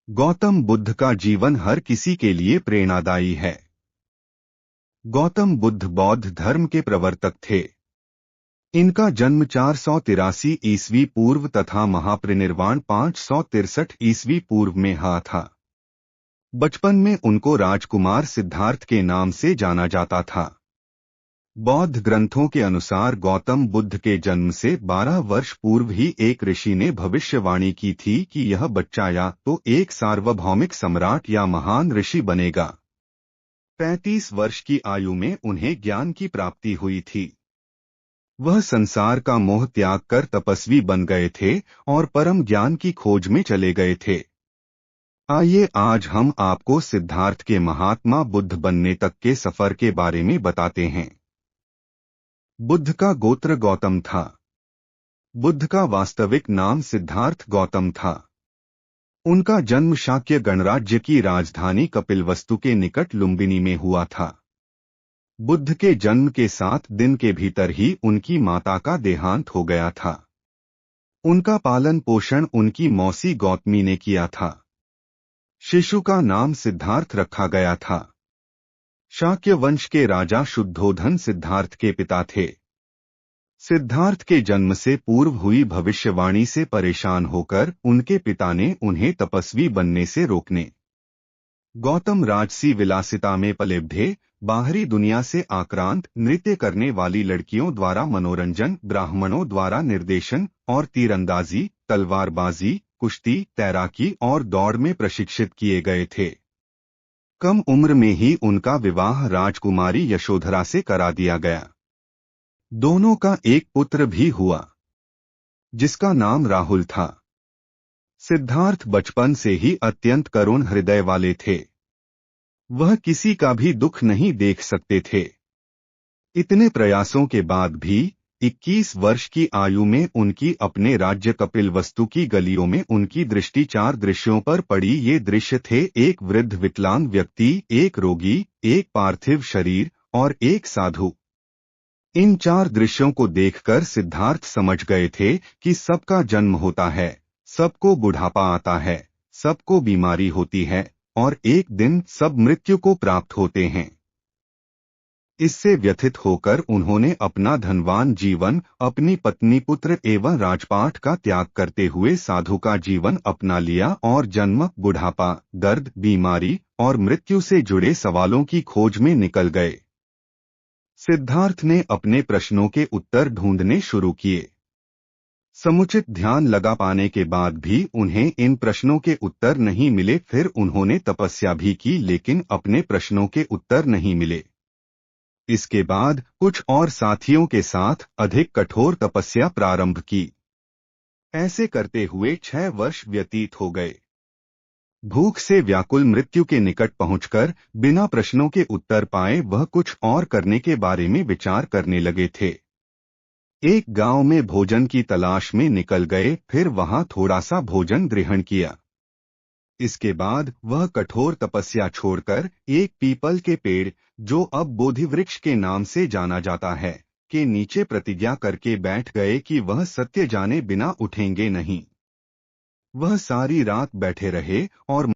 गौतम बुद्ध का जीवन हर किसी के लिए प्रेरणादायी है। गौतम बुद्ध बौद्ध धर्म के प्रवर्तक थे। इनका जन्म 483 ईस्वी पूर्व तथा महापरिनिर्वाण 563 ईस्वी पूर्व में हुआ था। बचपन में उनको राजकुमार सिद्धार्थ के नाम से जाना जाता था। बौद्ध ग्रंथों के अनुसार गौतम बुद्ध के जन्म से 12 वर्ष पूर्व ही एक ऋषि ने भविष्यवाणी की थी कि यह बच्चा या तो एक सार्वभौमिक सम्राट या महान ऋषि बनेगा। 35 वर्ष की आयु में उन्हें ज्ञान की प्राप्ति हुई थी। वह संसार का मोह त्याग कर तपस्वी बन गए थे और परम ज्ञान की खोज में चले गए थे। आइए आज हम आपको सिद्धार्थ के महात्मा बुद्ध बनने तक के सफर के बारे में बताते हैं। बुद्ध का गोत्र गौतम था। बुद्ध का वास्तविक नाम सिद्धार्थ गौतम था। उनका जन्म शाक्य गणराज्य की राजधानी कपिलवस्तु के निकट लुम्बिनी में हुआ था। बुद्ध के जन्म के 7 दिन के भीतर ही उनकी माता का देहांत हो गया था। उनका पालन पोषण उनकी मौसी गौतमी ने किया था। शिशु का नाम सिद्धार्थ रखा गया था। शाक्य वंश के राजा शुद्धोधन सिद्धार्थ के पिता थे। सिद्धार्थ के जन्म से पूर्व हुई भविष्यवाणी से परेशान होकर उनके पिता ने उन्हें तपस्वी बनने से रोकने गौतम राजसी विलासिता में पले बढ़े, बाहरी दुनिया से आक्रांत नृत्य करने वाली लड़कियों द्वारा मनोरंजन, ब्राह्मणों द्वारा निर्देशन और तीरंदाजी, तलवारबाजी, कुश्ती, तैराकी और दौड़ में प्रशिक्षित किए गए थे। कम उम्र में ही उनका विवाह राजकुमारी यशोधरा से करा दिया गया। दोनों का एक पुत्र भी हुआ, जिसका नाम राहुल था। सिद्धार्थ बचपन से ही अत्यंत करुण हृदय वाले थे। वह किसी का भी दुख नहीं देख सकते थे। इतने प्रयासों के बाद भी 21 वर्ष की आयु में उनकी अपने राज्य कपिलवस्तु की गलियों में उनकी दृष्टि 4 दृश्यों पर पड़ी। ये दृश्य थे एक वृद्ध विकलांग व्यक्ति, एक रोगी, एक पार्थिव शरीर और एक साधु। इन 4 दृश्यों को देखकर सिद्धार्थ समझ गए थे कि सबका जन्म होता है, सबको बुढ़ापा आता है, सबको बीमारी होती है और एक दिन सब मृत्यु को प्राप्त होते हैं। इससे व्यथित होकर उन्होंने अपना धनवान जीवन, अपनी पत्नी, पुत्र एवं राजपाट का त्याग करते हुए साधु का जीवन अपना लिया और जन्म, बुढ़ापा, दर्द, बीमारी और मृत्यु से जुड़े सवालों की खोज में निकल गए। सिद्धार्थ ने अपने प्रश्नों के उत्तर ढूंढने शुरू किए। समुचित ध्यान लगा पाने के बाद भी उन्हें इन प्रश्नों के उत्तर नहीं मिले। फिर उन्होंने तपस्या भी की, लेकिन अपने प्रश्नों के उत्तर नहीं मिले। इसके बाद कुछ और साथियों के साथ अधिक कठोर तपस्या प्रारंभ की। ऐसे करते हुए 6 वर्ष व्यतीत हो गए। भूख से व्याकुल मृत्यु के निकट पहुंचकर बिना प्रश्नों के उत्तर पाए वह कुछ और करने के बारे में विचार करने लगे थे। एक गांव में भोजन की तलाश में निकल गए, फिर वहां थोड़ा सा भोजन ग्रहण किया। इसके बाद वह कठोर तपस्या छोड़कर एक पीपल के पेड़, जो अब बोधि वृक्ष के नाम से जाना जाता है, के नीचे प्रतिज्ञा करके बैठ गए कि वह सत्य जाने बिना उठेंगे नहीं। वह सारी रात बैठे रहे और